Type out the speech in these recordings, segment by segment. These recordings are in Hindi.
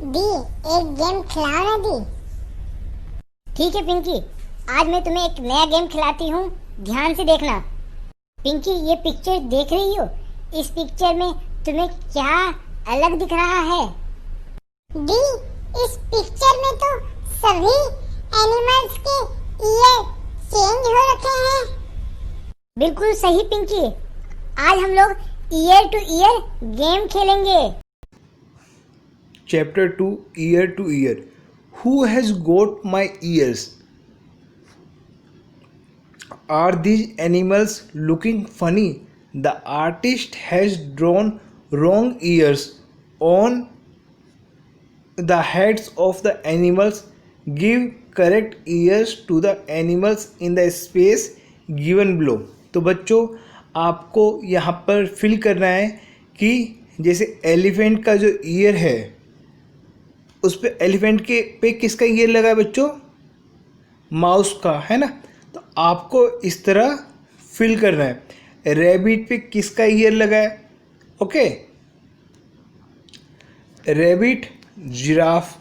दी, एक गेम खिलाओ ना दी। ठीक है पिंकी, आज मैं तुम्हें एक नया गेम खिलाती हूँ। ध्यान से देखना। पिंकी, ये पिक्चर देख रही हो? इस पिक्चर में तुम्हें क्या अलग दिख रहा है? दी, इस पिक्चर में तो सभी एनिमल्स के ईयर चेंज हो रखे हैं। बिल्कुल सही पिंकी। आज हम लोग ईयर टू ईयर गेम खेलेंगे। Chapter 2, Ear to Ear. Who has got my ears? Are these animals looking funny? The artist has drawn wrong ears on the heads of the animals. Give correct ears to the animals in the space given below. तो बच्चों, आपको यहाँ पर फिल करना है कि जैसे एलिफेंट का जो ईयर है उस पे एलिफेंट के पे किसका ईयर लगा है बच्चों? माउस का, है ना। तो आपको इस तरह फिल करना है। रैबिट पे किसका ईयर लगा है? Okay, rabbit, giraffe,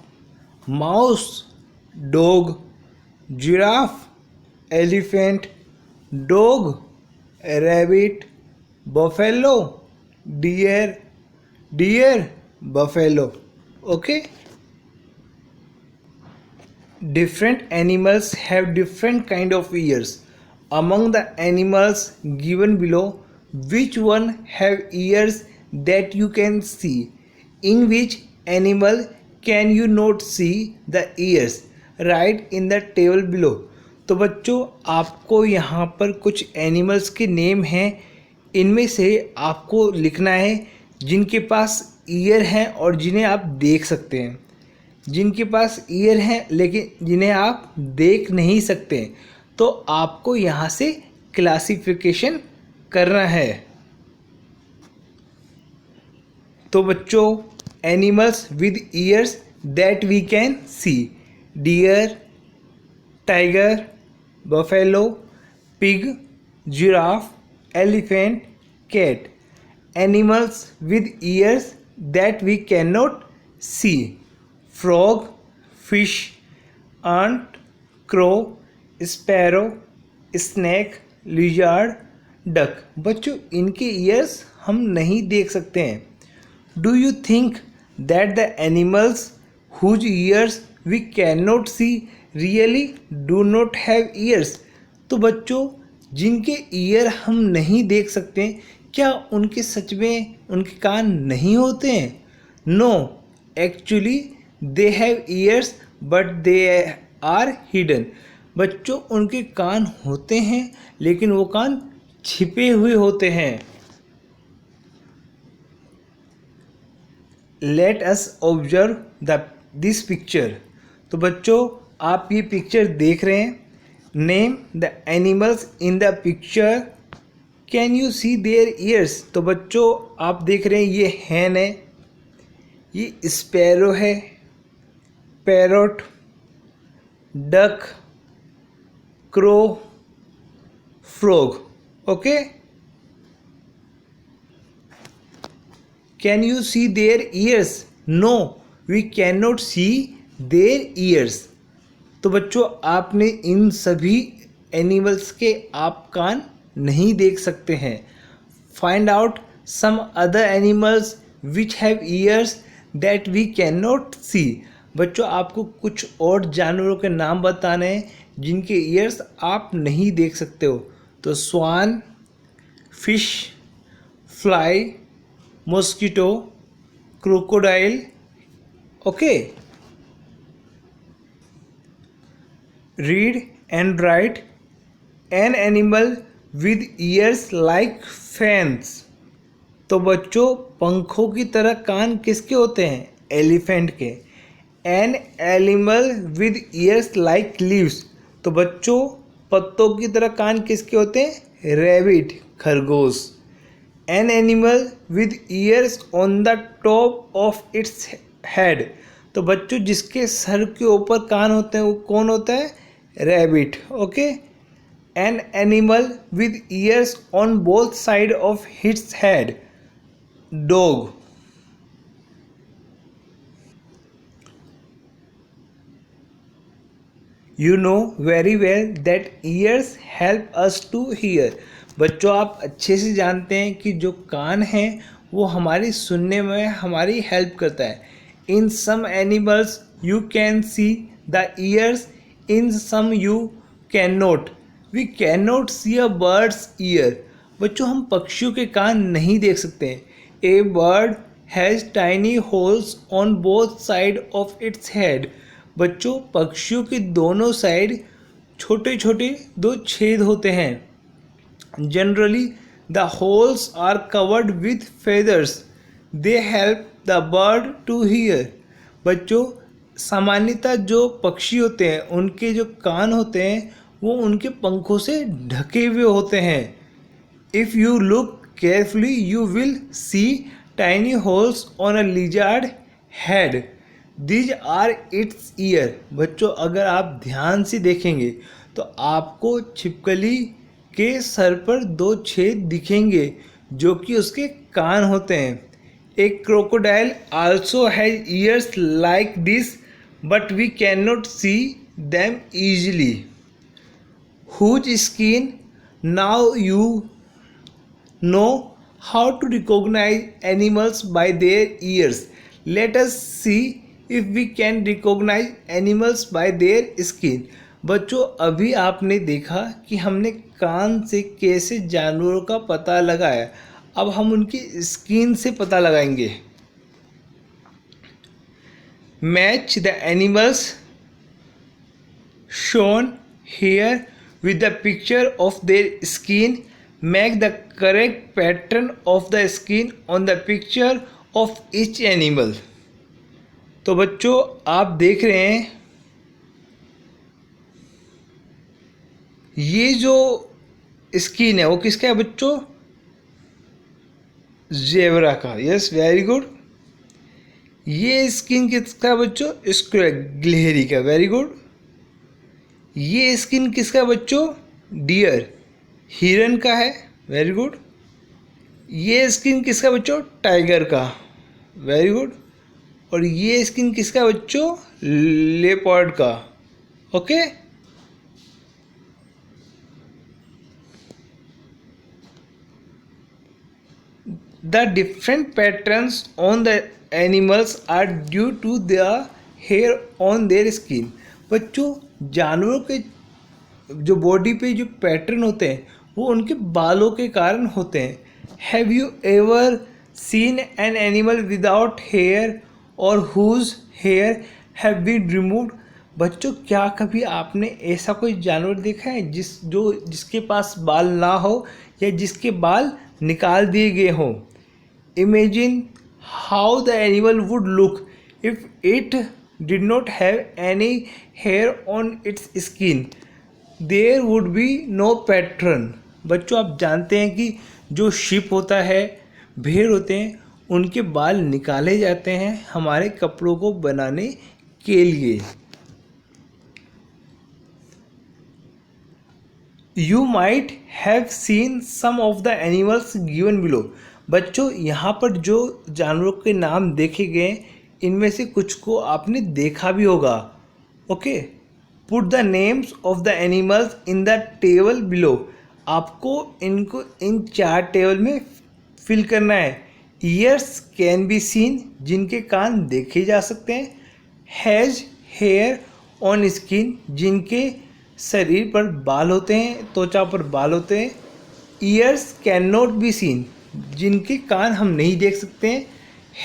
mouse, dog, giraffe, elephant, dog, rabbit, buffalo, deer, deer, buffalo. Okay, different animals have different kind of ears. Among the animals given below, which one have ears that you can see? In which animal can you not see the ears? Write in the table below. तो बच्चों, आपको यहाँ पर कुछ एनिमल्स के नेम हैं। इनमें से आपको लिखना है जिनके पास ईयर हैं और जिन्हें आप देख सकते हैं। जिनके पास ईयर हैं लेकिन जिन्हें आप देख नहीं सकते, तो आपको यहाँ से क्लासिफिकेशन करना है। तो बच्चों, animals with ears that we can see: deer, tiger, buffalo, pig, giraffe, elephant, cat. Animals with ears that we can not see: frog, fish, ant, crow, sparrow, snake, lizard, duck। बच्चों, इनके ईयर्स हम नहीं देख सकते हैं। Do you think that the animals whose ears we can not see really do not have ears? तो बच्चों, जिनके ईयर हम नहीं देख सकते, क्या उनके सच में उनके कान नहीं होते हैं? No, actually they have ears but they are hidden. बच्चों, उनके कान होते हैं लेकिन वो कान छिपे हुए होते हैं। Let us observe this picture. तो बच्चों, आप ये पिक्चर देख रहे हैं। Name the animals in the picture. Can you see their ears? तो बच्चों, आप देख रहे हैं, ये हैन है, ये स्पैरो है, parrot, duck, crow, frog. Okay, can you see their ears? No, we can not see their ears. तो बच्चों, आपने इन सभी एनिमल्स के आप कान नहीं देख सकते हैं। Find out some other animals which have ears that we can not see. बच्चों, आपको कुछ और जानवरों के नाम बताने हैं जिनके ईयर्स आप नहीं देख सकते हो। तो swan, fish, fly, mosquito, crocodile. Okay, read and write an animal with ears like fans. तो बच्चों, पंखों की तरह कान किसके होते हैं? एलिफेंट के। N animal with ears like leaves. तो बच्चों, पत्तों की तरह कान किसके होते हैं? रैबिट, खरगोश। N animal with years on the top of its head. तो बच्चों, जिसके सर के ऊपर कान होते हैं वो कौन होता है? Rabbit. Okay, N animal with years on both side of its head, dog. You know very well that ears help us to hear. बच्चों आप अच्छे से जानते हैं कि जो कान हैं वो हमारी सुनने में हमारी हेल्प करता है. In some animals you can see the ears, in some you cannot. We cannot see a bird's ear. बच्चों हम पक्षियों के कान नहीं देख सकते हैं. A bird has tiny holes on both sides of its head. बच्चों पक्षियों के दोनों साइड छोटे छोटे 2 छेद होते हैं. Generally the holes are covered with feathers. They help the bird to hear. बच्चों सामान्यतः जो पक्षी होते हैं उनके जो कान होते हैं वो उनके पंखों से ढके हुए होते हैं. If you look carefully you will see tiny holes on a lizard head. These are its ear. बच्चों अगर आप ध्यान से देखेंगे तो आपको छिपकली के सर पर 2 छेद दिखेंगे जो कि उसके कान होते हैं. A crocodile also has ears like this, but we cannot see them easily. Whose skin? Now you know how to recognize animals by their ears. Let us see if we can recognize animals by their skin. बच्चों अभी आपने देखा कि हमने कान से कैसे जानवरों का पता लगाया. अब हम उनकी स्किन से पता लगाएंगे. Match the animals shown here with the picture of their skin. Make the correct pattern of the skin on the picture of each animal. तो बच्चों आप देख रहे हैं ये जो स्किन है वो किसका है बच्चों? ज़ेब्रा का. Yes very good. ये स्किन किसका है बच्चों? गिलहरी का. Very good. ये स्किन किसका है बच्चों? डियर हिरन का है. Very good. ये स्किन किसका बच्चों? टाइगर का. Very good. और ये स्किन किसका बच्चों? लेपर्ड का. Okay. The different patterns on the animals are due to the hair on their skin. बच्चों जानवरों के जो बॉडी पे जो पैटर्न होते हैं वो उनके बालों के कारण होते हैं. Have you ever seen an animal without hair or whose hair have been removed? बच्चों क्या कभी आपने ऐसा कोई जानवर देखा है जिसके पास बाल ना हो या जिसके बाल निकाल दिए गए हों? Imagine how the animal would look if it did not have any hair on its skin. There would be no pattern. बच्चों आप जानते हैं कि जो शिप होता है, भेड़ होते हैं, उनके बाल निकाले जाते हैं हमारे कपड़ों को बनाने के लिए. You might have seen some of the animals given below. बच्चों यहाँ पर जो जानवरों के नाम देखे गए इनमें से कुछ को आपने देखा भी होगा. Okay. Put the names of the animals in the table below. आपको इनको इन 4 टेबल में फिल करना है. ईयर्स कैन बी सीन जिनके कान देखे जा सकते हैं. हैज हेयर ऑन स्किन जिनके शरीर पर बाल होते हैं, त्वचा पर बाल होते हैं. Years can not be scene जिनके कान हम नहीं देख सकते हैं.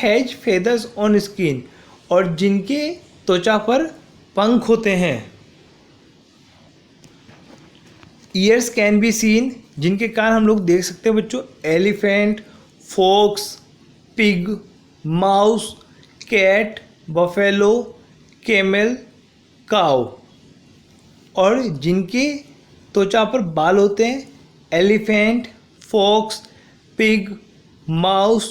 हैज फेदर्स ऑन स्किन और जिनके त्वचा पर पंख होते हैं. ईयर्स कैन बी सीन जिनके कान हम लोग देख सकते हैं बच्चों. Elephant, fox, pig, mouse, cat, buffalo, camel, cow. और जिनके त्वचा पर बाल होते हैं. Elephant, fox, pig, mouse,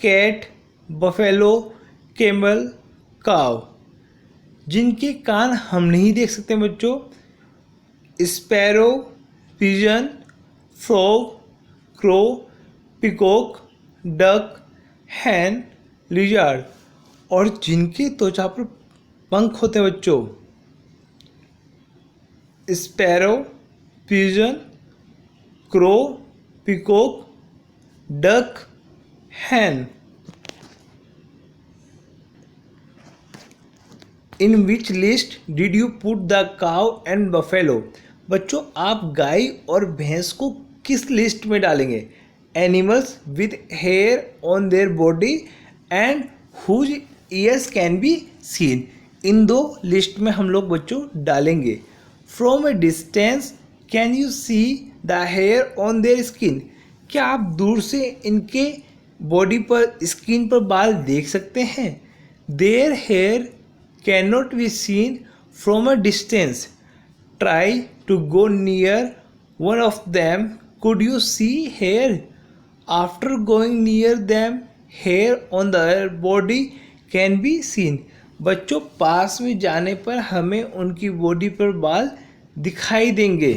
cat, buffalo, camel, cow. जिनके कान हम नहीं देख सकते बच्चों. Sparrow, pigeon, frog, crow, peacock, duck, hen, lizard. और जिनके त्वचा पर पंख होते हैं बच्चों. Sparrow, pigeon, crow, peacock, duck, hen. In which list did you put the cow and buffalo? बच्चों आप गाय और भैंस को किस लिस्ट में डालेंगे? Animals with hair on their body and whose ears can be seen. इन दो लिस्ट में हम लोग बच्चों डालेंगे। From a distance can you see the hair on their skin? क्या आप दूर से इनके बॉडी पर, स्किन पर बाल देख सकते हैं? Their hair can not be seen from a distance. Try to go near one of them, could you see hair? After going near them hair on their body can be seen. बच्चों पास में जाने पर हमें उनकी बॉडी पर बाल दिखाई देंगे।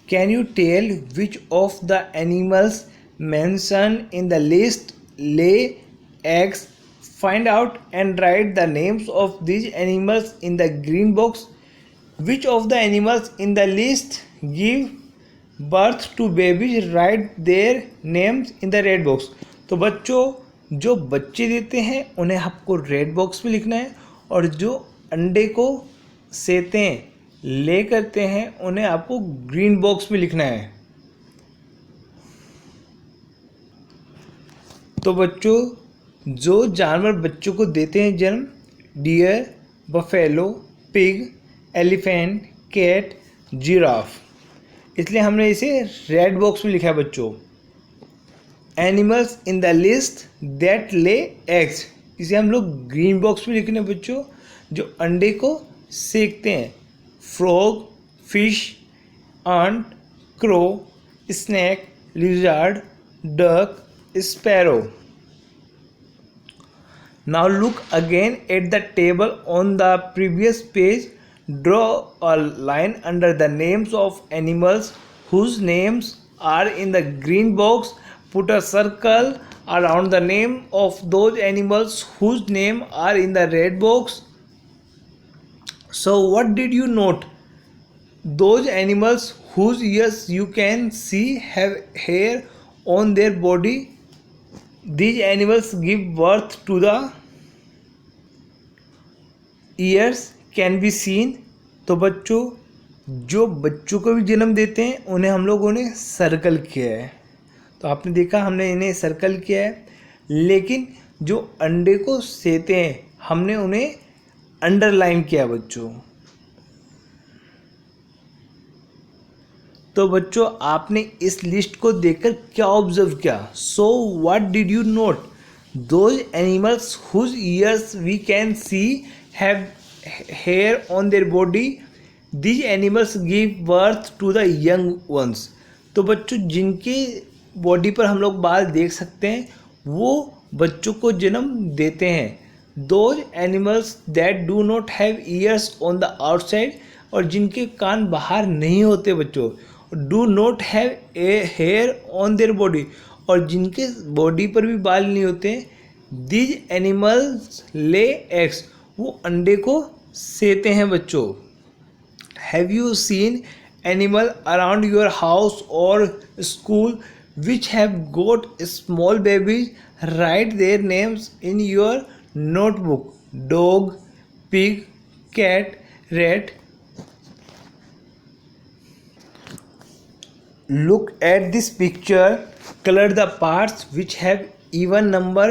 Can you tell which of the animals mentioned in the list lay eggs? Find out and write the names of these animals in the green box. Which of the animals in the list give birth to babies? Write their names in the red box. तो बच्चों जो बच्चे देते हैं उन्हें आपको रेड बॉक्स में लिखना है, और जो अंडे को सेते हैं, ले करते हैं, उन्हें आपको ग्रीन बॉक्स में लिखना है। तो बच्चों जो जानवर बच्चों को देते हैं जन्म, deer, buffalo, pig, elephant, cat, giraffe, इसलिए हमने इसे रेड बॉक्स में लिखा है बच्चों। Animals in the list that lay eggs, इसे हम लोग ग्रीन बॉक्स में लिखने बच्चों, जो अंडे को सेकते हैं। Frog, fish, ant, crow, snake, lizard, duck, sparrow. Now look again at the table on the previous page. Draw a line under the names of animals whose names are in the green box. Put a circle around the name of those animals whose names are in the red box. So what did you note? Those animals whose ears you can see have hair on their body. These animals give birth to the ears can be seen. तो बच्चों जो बच्चों को भी जन्म देते हैं उन्हें हम लोगों ने सर्कल किया है। तो आपने देखा हमने इन्हें सर्कल किया है, लेकिन जो अंडे को सेते हैं हमने उन्हें अंडरलाइन किया बच्चों। तो बच्चों आपने इस लिस्ट को देखकर क्या ऑब्जर्व किया? So what did you note? Those animals whose ears we can see have hair on their body, these animals give birth to the young ones. तो बच्चों जिनके बॉडी पर हम लोग बाल देख सकते हैं वो बच्चों को जन्म देते हैं। Those animals that do not have ears on the outside, और जिनके कान बाहर नहीं होते बच्चों, do not have a hair on their body, और जिनके बॉडी पर भी बाल नहीं होते, दीज एनिमल्स ले एग्स, वो अंडे को सेते हैं बच्चों। Have you seen animal around your house और school which have got small babies? Write their names in your notebook. Dog, pig, cat, rat. Look at this picture. Color the parts which have even number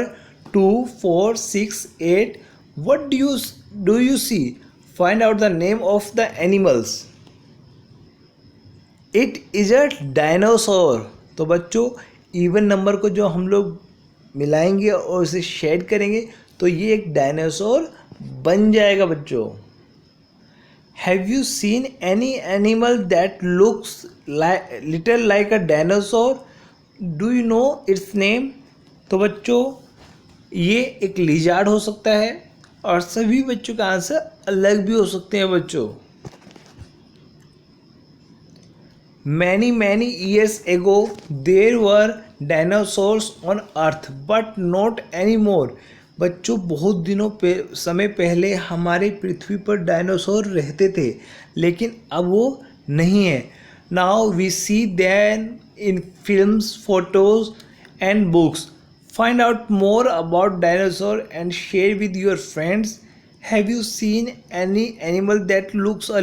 2, 4, 6, 8. What do you see? Find out the name of the animals. It is a dinosaur. तो बच्चों इवन नंबर को जो हम लोग मिलाएंगे और उसे शेड करेंगे तो ये एक डायनासोर बन जाएगा बच्चों। Have you seen any animal that looks little like a dinosaur? Do you know it's name? तो बच्चों ये एक लिजार्ड हो सकता है, और सभी बच्चों का आंसर अलग भी हो सकते हैं बच्चों। Many years ago there were dinosaurs on earth but not anymore. बच्चों बहुत दिनों समय पहले हमारे पृथ्वी पर डायनासोर रहते थे, लेकिन अब वो नहीं है. Now we see them in films, photos and books. Find out more about dinosaur and share with your friends. Have you seen any animal that looks a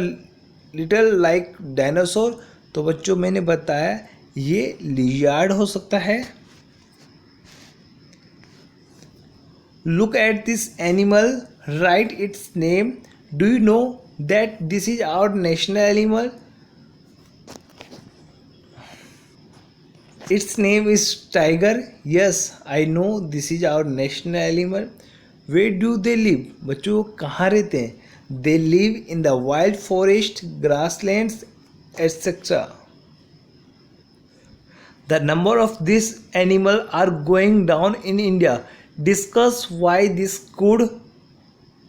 little like dinosaur? तो बच्चों मैंने बताया ये लिजार्ड हो सकता है. Look at this animal, write its name. Do you know that this is our national animal? Its name is tiger. Yes, I know this is our national animal. Where do they live? बच्चों वो कहाँ रहते हैं? They live in the wild forest, grasslands, etc. The number of these animals are going down in India. Discuss why this could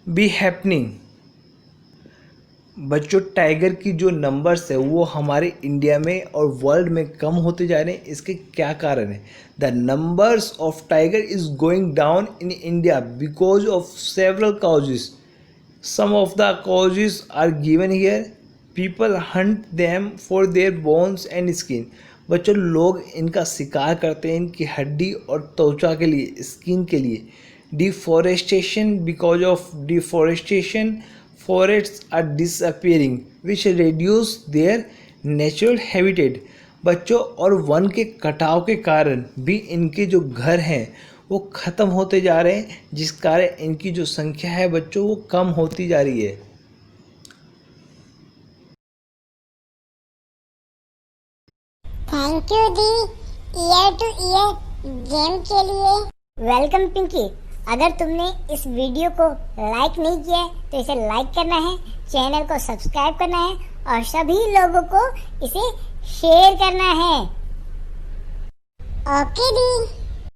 be happening. बच्चों टाइगर की जो नंबर्स है वो हमारे इंडिया में और वर्ल्ड में कम होते जा रहे हैं. इसके क्या कारण है? The numbers of tiger is going down in India because of several causes. Some of the causes are given here. People hunt them for their bones and skin. बच्चों लोग इनका शिकार करते हैं इनकी हड्डी और त्वचा के लिए, स्किन के लिए. Deforestation, because of deforestation forests are disappearing which reduce their natural habitat. बच्चों और वन के कटाव के कारण भी इनके जो घर हैं वो ख़त्म होते जा रहे हैं, जिस कारण इनकी जो संख्या है बच्चों वो कम होती जा रही है. Thank you the year two year game के लिए. वेलकम पिंकी. अगर तुमने इस वीडियो को लाइक नहीं किया है तो इसे लाइक करना है, चैनल को सब्सक्राइब करना है और सभी लोगों को इसे शेयर करना है. ओके दी.